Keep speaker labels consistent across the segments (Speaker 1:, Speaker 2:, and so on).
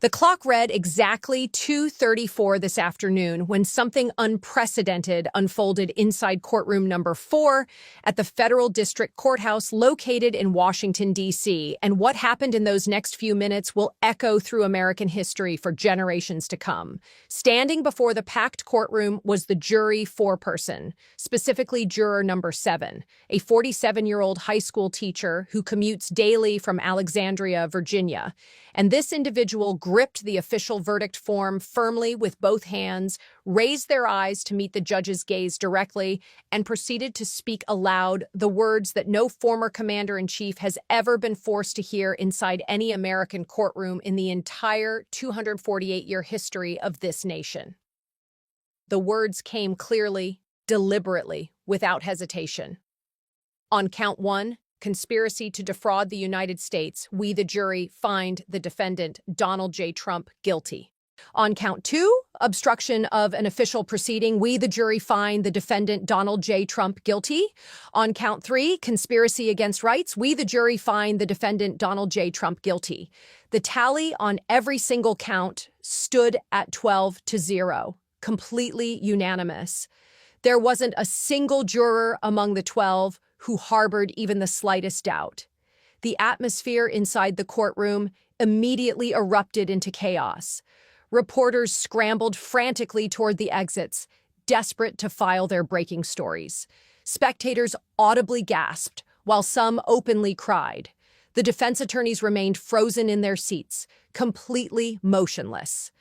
Speaker 1: The clock read exactly 2:34 this afternoon when something unprecedented unfolded inside courtroom number 4 at the Federal District Courthouse located in Washington, D.C. And what happened in those next few minutes will echo through American history for generations to come. Standing before the packed courtroom was the jury foreperson, specifically juror number 7, a 47-year-old high school teacher who commutes daily from Alexandria, Virginia. And this individual gripped the official verdict form firmly with both hands, raised their eyes to meet the judge's gaze directly, and proceeded to speak aloud the words that no former commander-in-chief has ever been forced to hear inside any American courtroom in the entire 248-year history of this nation. The words came clearly, deliberately, without hesitation. On count 1, conspiracy to defraud the United States, we, the jury, find the defendant, Donald J. Trump, guilty. On count 2, obstruction of an official proceeding, we, the jury, find the defendant, Donald J. Trump, guilty. On count 3, conspiracy against rights, we, the jury, find the defendant, Donald J. Trump, guilty. The tally on every single count stood at 12-0, completely unanimous. There wasn't a single juror among the 12 who harbored even the slightest doubt. The atmosphere inside the courtroom immediately erupted into chaos. Reporters scrambled frantically toward the exits, desperate to file their breaking stories. Spectators audibly gasped, while some openly cried. The defense attorneys remained frozen in their seats, completely motionless.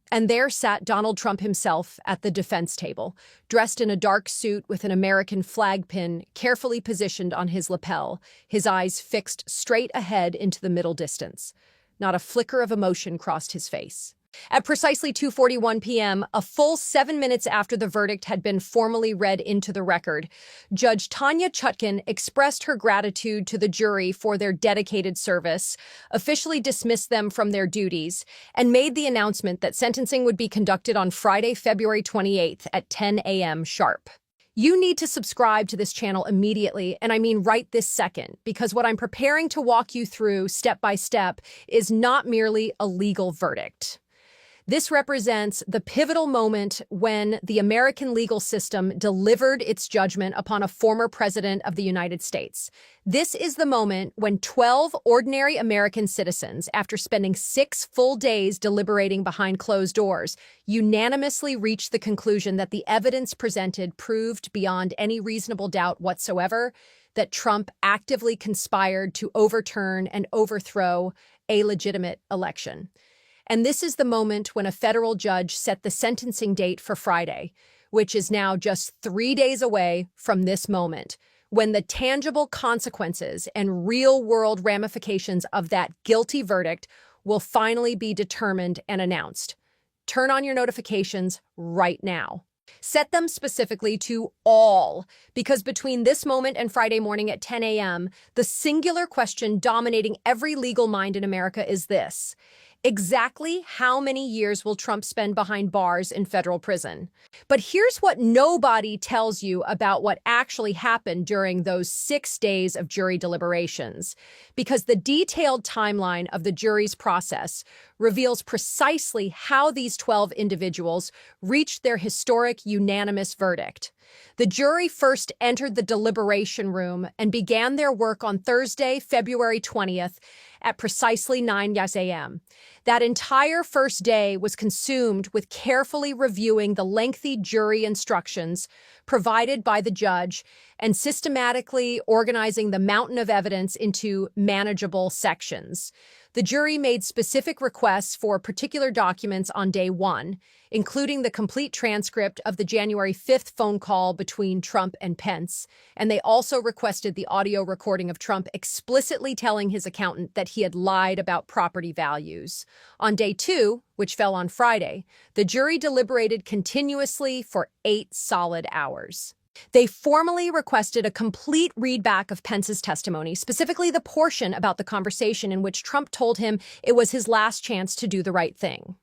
Speaker 1: And there sat Donald Trump himself at the defense table, dressed in a dark suit with an American flag pin carefully positioned on his lapel, his eyes fixed straight ahead into the middle distance. Not a flicker of emotion crossed his face. At precisely 2:41 p.m., a full 7 minutes after the verdict had been formally read into the record, Judge Tanya Chutkan expressed her gratitude to the jury for their dedicated service, officially dismissed them from their duties, and made the announcement that sentencing would be conducted on Friday, February 28th at 10 a.m. sharp. You need to subscribe to this channel immediately, and I mean right this second, because what I'm preparing to walk you through step by step is not merely a legal verdict. This represents the pivotal moment when the American legal system delivered its judgment upon a former president of the United States. This is the moment when 12 ordinary American citizens, after spending 6 full days deliberating behind closed doors, unanimously reached the conclusion that the evidence presented proved beyond any reasonable doubt whatsoever that Trump actively conspired to overturn and overthrow a legitimate election. And this is the moment when a federal judge set the sentencing date for Friday, which is now just 3 days away from this moment, when the tangible consequences and real-world ramifications of that guilty verdict will finally be determined and announced. Turn on your notifications right now. Set them specifically to all, because between this moment and Friday morning at 10 a.m., the singular question dominating every legal mind in America is this: exactly how many years will Trump spend behind bars in federal prison? But here's what nobody tells you about what actually happened during those 6 days of jury deliberations, because the detailed timeline of the jury's process reveals precisely how these 12 individuals reached their historic unanimous verdict. The jury first entered the deliberation room and began their work on Thursday, February 20th at precisely 9 a.m. That entire first day was consumed with carefully reviewing the lengthy jury instructions provided by the judge and systematically organizing the mountain of evidence into manageable sections. The jury made specific requests for particular documents on day 1, including the complete transcript of the January 5th phone call between Trump and Pence, and they also requested the audio recording of Trump explicitly telling his accountant that he had lied about property values. On day 2, which fell on Friday, the jury deliberated continuously for 8 solid hours. They formally requested a complete readback of Pence's testimony, specifically the portion about the conversation in which Trump told him it was his last chance to do the right thing.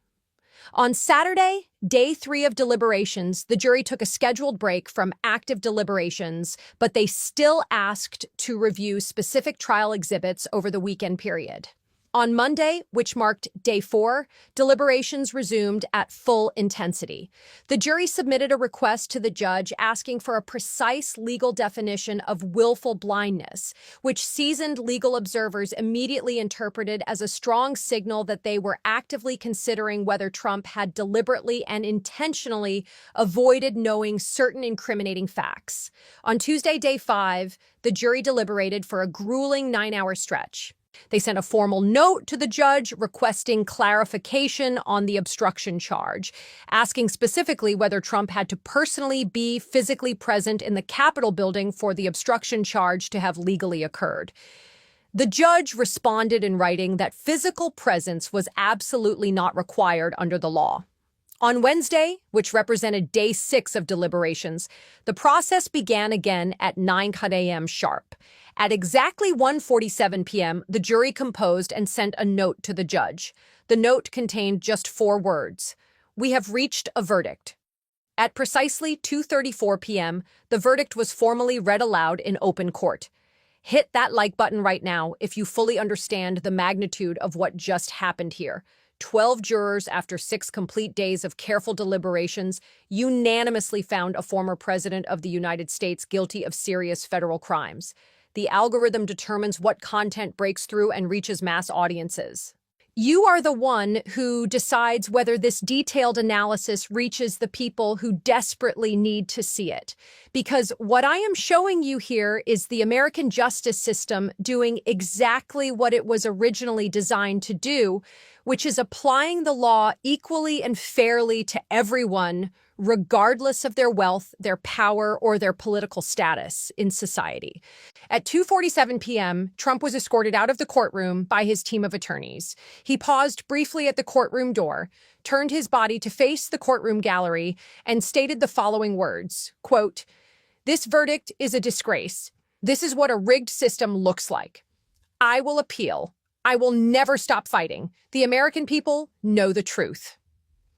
Speaker 1: On Saturday, day 3 of deliberations, the jury took a scheduled break from active deliberations, but they still asked to review specific trial exhibits over the weekend period. On Monday, which marked day 4, deliberations resumed at full intensity. The jury submitted a request to the judge asking for a precise legal definition of willful blindness, which seasoned legal observers immediately interpreted as a strong signal that they were actively considering whether Trump had deliberately and intentionally avoided knowing certain incriminating facts. On Tuesday, day 5, the jury deliberated for a grueling 9-hour stretch. They sent a formal note to the judge requesting clarification on the obstruction charge, asking specifically whether Trump had to personally be physically present in the Capitol building for the obstruction charge to have legally occurred. The judge responded in writing that physical presence was absolutely not required under the law. On Wednesday, which represented day 6 of deliberations, the process began again at 9 a.m. sharp. At exactly 1:47 p.m., the jury composed and sent a note to the judge. The note contained just 4 words: "We have reached a verdict." At precisely 2:34 p.m., the verdict was formally read aloud in open court. Hit that like button right now if you fully understand the magnitude of what just happened here. 12 jurors, after 6 complete days of careful deliberations, unanimously found a former president of the United States guilty of serious federal crimes. The algorithm determines what content breaks through and reaches mass audiences. You are the one who decides whether this detailed analysis reaches the people who desperately need to see it. Because what I am showing you here is the American justice system doing exactly what it was originally designed to do, which is applying the law equally and fairly to everyone, regardless of their wealth, their power, or their political status in society. At 2:47 p.m., Trump was escorted out of the courtroom by his team of attorneys. He paused briefly at the courtroom door, turned his body to face the courtroom gallery, and stated the following words, quote, "This verdict is a disgrace. This is what a rigged system looks like. I will appeal. I will never stop fighting. The American people know the truth."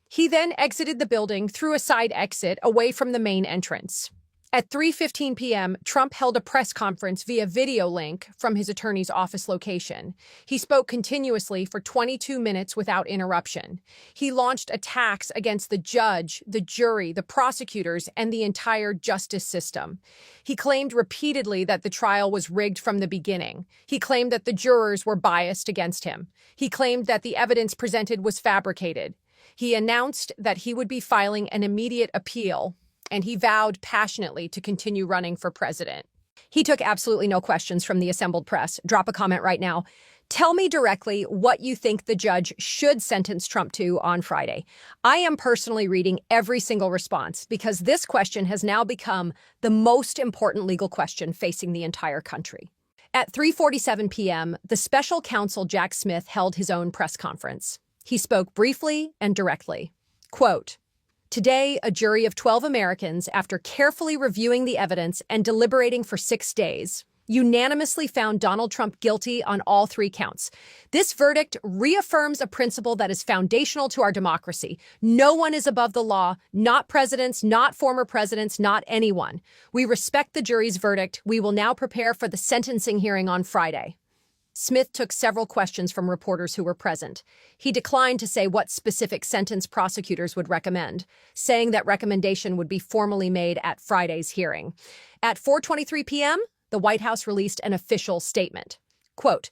Speaker 1: He then exited the building through a side exit away from the main entrance. At 3:15 p.m., Trump held a press conference via video link from his attorney's office location. He spoke continuously for 22 minutes without interruption. He launched attacks against the judge, the jury, the prosecutors, and the entire justice system. He claimed repeatedly that the trial was rigged from the beginning. He claimed that the jurors were biased against him. He claimed that the evidence presented was fabricated. He announced that he would be filing an immediate appeal, and he vowed passionately to continue running for president. He took absolutely no questions from the assembled press. Drop a comment right now. Tell me directly what you think the judge should sentence Trump to on Friday. I am personally reading every single response because this question has now become the most important legal question facing the entire country. At 3:47 p.m., the special counsel Jack Smith held his own press conference. He spoke briefly and directly. Quote, "Today, a jury of 12 Americans, after carefully reviewing the evidence and deliberating for 6 days, unanimously found Donald Trump guilty on all 3 counts. This verdict reaffirms a principle that is foundational to our democracy. No one is above the law, not presidents, not former presidents, not anyone. We respect the jury's verdict. We will now prepare for the sentencing hearing on Friday." Smith took several questions from reporters who were present. He declined to say what specific sentence prosecutors would recommend, saying that recommendation would be formally made at Friday's hearing. At 4:23 p.m., the White House released an official statement. Quote,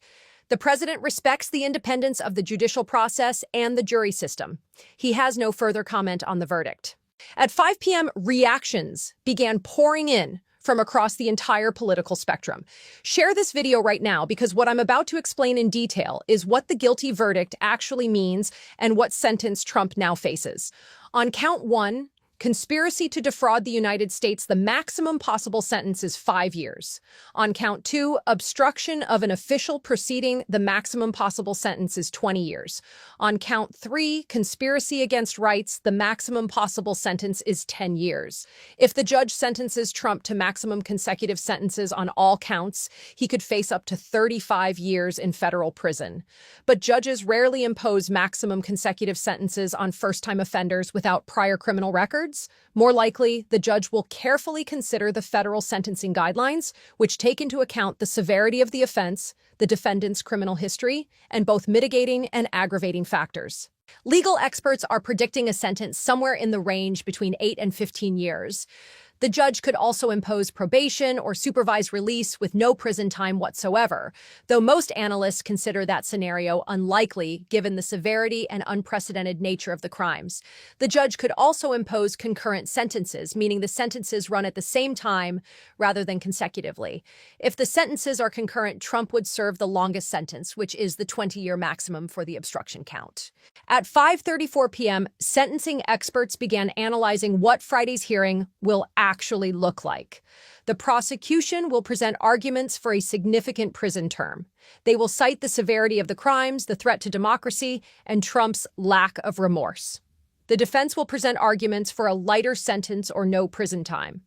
Speaker 1: "The president respects the independence of the judicial process and the jury system. He has no further comment on the verdict." At 5 p.m., reactions began pouring in from across the entire political spectrum. Share this video right now because what I'm about to explain in detail is what the guilty verdict actually means and what sentence Trump now faces. On count 1, conspiracy to defraud the United States, the maximum possible sentence is 5 years. On count 2, obstruction of an official proceeding, the maximum possible sentence is 20 years. On count 3, conspiracy against rights, the maximum possible sentence is 10 years. If the judge sentences Trump to maximum consecutive sentences on all counts, he could face up to 35 years in federal prison. But judges rarely impose maximum consecutive sentences on first-time offenders without prior criminal records. odds, more likely the judge will carefully consider the federal sentencing guidelines, which take into account the severity of the offense, the defendant's criminal history, and both mitigating and aggravating factors. Legal experts are predicting a sentence somewhere in the range between 8 and 15 years. The judge could also impose probation or supervised release with no prison time whatsoever, though most analysts consider that scenario unlikely given the severity and unprecedented nature of the crimes. The judge could also impose concurrent sentences, meaning the sentences run at the same time rather than consecutively. If the sentences are concurrent, Trump would serve the longest sentence, which is the 20-year maximum for the obstruction count. At 5:34 p.m., sentencing experts began analyzing what Friday's hearing will actually look like. The prosecution will present arguments for a significant prison term. They will cite the severity of the crimes, the threat to democracy, and Trump's lack of remorse. The defense will present arguments for a lighter sentence or no prison time.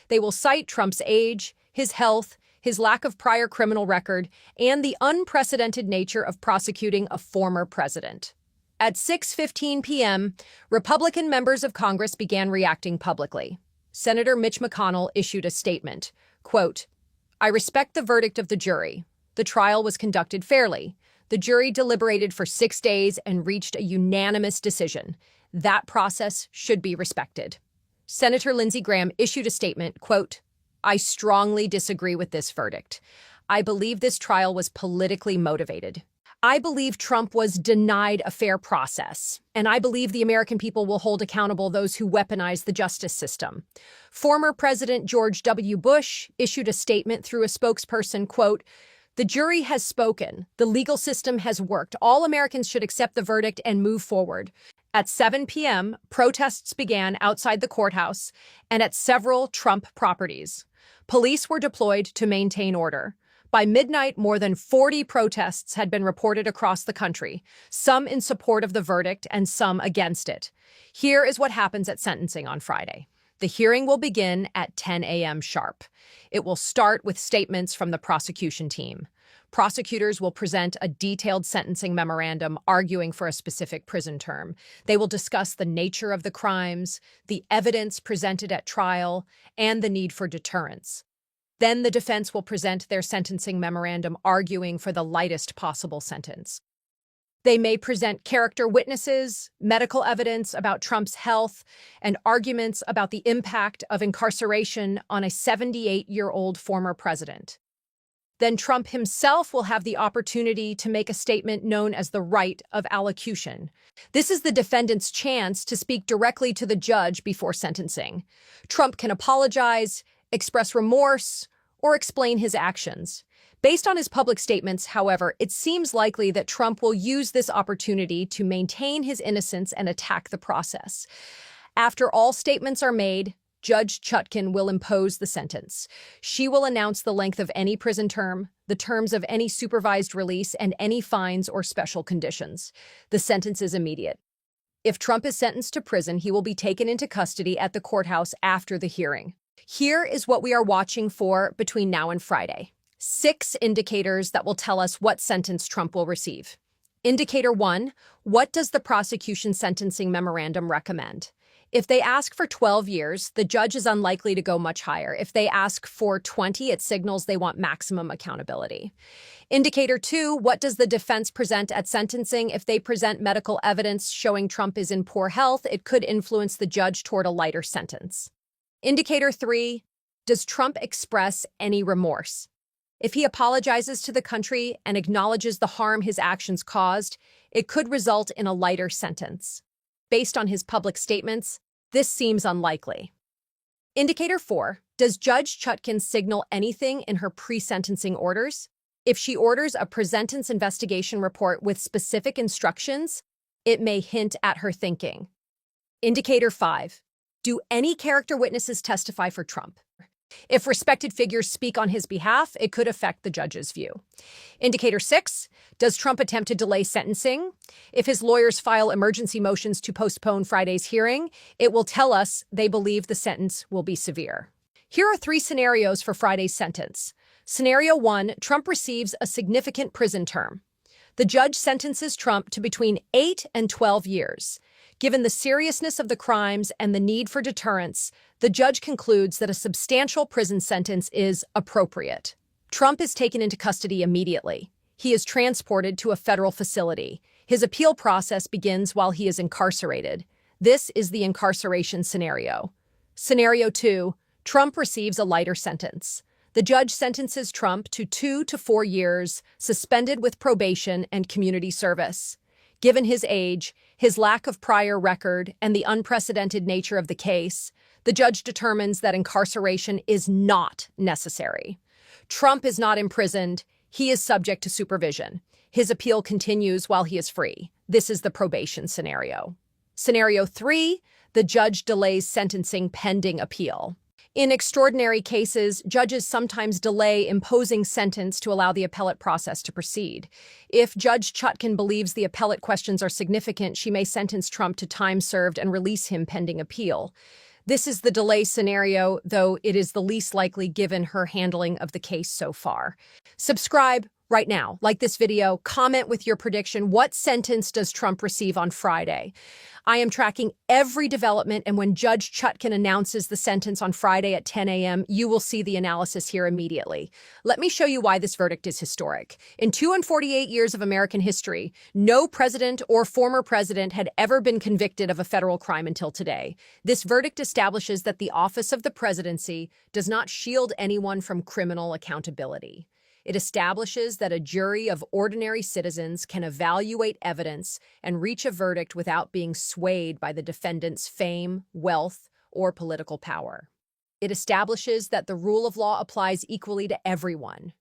Speaker 1: They will cite Trump's age, his health, his lack of prior criminal record, and the unprecedented nature of prosecuting a former president. At 6:15 p.m., Republican members of Congress began reacting publicly. Senator Mitch McConnell issued a statement, quote, "I respect the verdict of the jury. The trial was conducted fairly. The jury deliberated for 6 days and reached a unanimous decision. That process should be respected." Senator Lindsey Graham issued a statement, quote, "I strongly disagree with this verdict. I believe this trial was politically motivated. I believe Trump was denied a fair process, and I believe the American people will hold accountable those who weaponize the justice system." Former President George W. Bush issued a statement through a spokesperson, quote, "The jury has spoken. The legal system has worked. All Americans should accept the verdict and move forward." At 7 p.m., protests began outside the courthouse and at several Trump properties. Police were deployed to maintain order. By midnight, more than 40 protests had been reported across the country, some in support of the verdict and some against it. Here is what happens at sentencing on Friday. The hearing will begin at 10 a.m. sharp. It will start with statements from the prosecution team. Prosecutors will present a detailed sentencing memorandum arguing for a specific prison term. They will discuss the nature of the crimes, the evidence presented at trial, and the need for deterrence. Then the defense will present their sentencing memorandum arguing for the lightest possible sentence. They may present character witnesses, medical evidence about Trump's health, and arguments about the impact of incarceration on a 78-year-old former president. Then Trump himself will have the opportunity to make a statement known as the right of allocution. This is the defendant's chance to speak directly to the judge before sentencing. Trump can apologize, express remorse, or explain his actions. Based on his public statements, however, it seems likely that Trump will use this opportunity to maintain his innocence and attack the process. After all statements are made, Judge Chutkan will impose the sentence. She will announce the length of any prison term, the terms of any supervised release, and any fines or special conditions. The sentence is immediate. If Trump is sentenced to prison, he will be taken into custody at the courthouse after the hearing. Here is what we are watching for between now and Friday. 6 indicators that will tell us what sentence Trump will receive. Indicator 1, what does the prosecution sentencing memorandum recommend? If they ask for 12 years, the judge is unlikely to go much higher. If they ask for 20, it signals they want maximum accountability. Indicator 2, what does the defense present at sentencing? If they present medical evidence showing Trump is in poor health, it could influence the judge toward a lighter sentence. Indicator 3, does Trump express any remorse? If he apologizes to the country and acknowledges the harm his actions caused, it could result in a lighter sentence. Based on his public statements, this seems unlikely. Indicator 4, does Judge Chutkan signal anything in her pre-sentencing orders? If she orders a pre-sentence investigation report with specific instructions, it may hint at her thinking. Indicator 5, do any character witnesses testify for Trump? If respected figures speak on his behalf, it could affect the judge's view. Indicator 6, does Trump attempt to delay sentencing? If his lawyers file emergency motions to postpone Friday's hearing, it will tell us they believe the sentence will be severe. Here are 3 scenarios for Friday's sentence. Scenario 1, Trump receives a significant prison term. The judge sentences Trump to between 8 and 12 years. Given the seriousness of the crimes and the need for deterrence, the judge concludes that a substantial prison sentence is appropriate. Trump is taken into custody immediately. He is transported to a federal facility. His appeal process begins while he is incarcerated. This is the incarceration scenario. Scenario 2, Trump receives a lighter sentence. The judge sentences Trump to 2 to 4 years, suspended with probation and community service. Given his age, his lack of prior record, and the unprecedented nature of the case, the judge determines that incarceration is not necessary. Trump is not imprisoned. He is subject to supervision. His appeal continues while he is free. This is the probation scenario. Scenario 3, the judge delays sentencing pending appeal. In extraordinary cases, judges sometimes delay imposing sentence to allow the appellate process to proceed. If Judge Chutkan believes the appellate questions are significant, she may sentence Trump to time served and release him pending appeal. This is the delay scenario, though it is the least likely given her handling of the case so far. Subscribe right now, like this video, comment with your prediction. What sentence does Trump receive on Friday? I am tracking every development, and when Judge Chutkan announces the sentence on Friday at 10 a.m., you will see the analysis here immediately. Let me show you why this verdict is historic. In 248 years of American history, no president or former president had ever been convicted of a federal crime until today. This verdict establishes that the office of the presidency does not shield anyone from criminal accountability. It establishes that a jury of ordinary citizens can evaluate evidence and reach a verdict without being swayed by the defendant's fame, wealth, or political power. It establishes that the rule of law applies equally to everyone.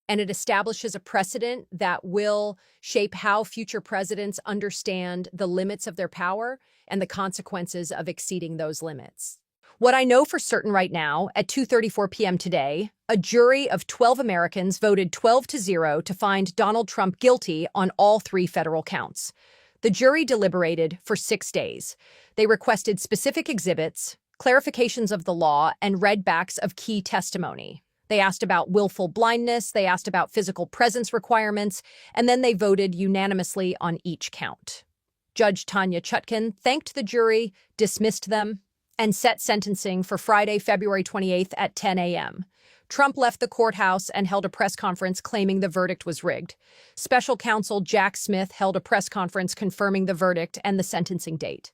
Speaker 1: And it establishes a precedent that will shape how future presidents understand the limits of their power and the consequences of exceeding those limits. What I know for certain right now, at 2:34 p.m. today, a jury of 12 Americans voted 12-0 to find Donald Trump guilty on all 3 federal counts. The jury deliberated for 6 days. They requested specific exhibits, clarifications of the law, and readbacks of key testimony. They asked about willful blindness, they asked about physical presence requirements, and then they voted unanimously on each count. Judge Tanya Chutkan thanked the jury, dismissed them, and set sentencing for Friday, February 28th at 10 a.m. Trump left the courthouse and held a press conference claiming the verdict was rigged. Special Counsel Jack Smith held a press conference confirming the verdict and the sentencing date.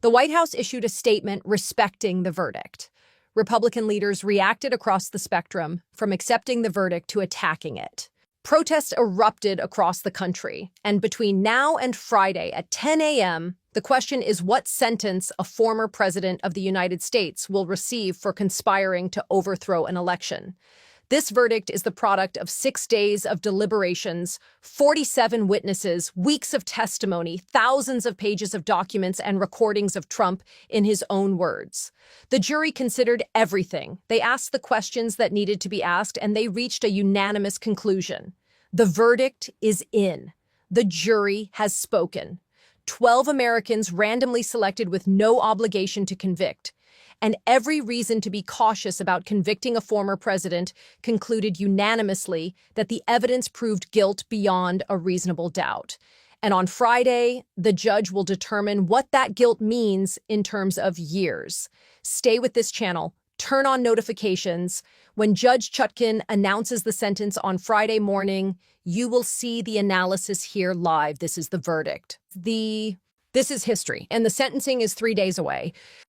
Speaker 1: The White House issued a statement respecting the verdict. Republican leaders reacted across the spectrum, from accepting the verdict to attacking it. Protests erupted across the country, and between now and Friday at 10 a.m., the question is what sentence a former president of the United States will receive for conspiring to overthrow an election. This verdict is the product of 6 days of deliberations, 47 witnesses, weeks of testimony, thousands of pages of documents and recordings of Trump in his own words. The jury considered everything. They asked the questions that needed to be asked, and they reached a unanimous conclusion. The verdict is in. The jury has spoken. 12 Americans randomly selected with no obligation to convict, and every reason to be cautious about convicting a former president concluded unanimously that the evidence proved guilt beyond a reasonable doubt. And on Friday, the judge will determine what that guilt means in terms of years. Stay with this channel. Turn on notifications. When Judge Chutkan announces the sentence on Friday morning, you will see the analysis here live. This is the verdict. This is history, and the sentencing is 3 days away.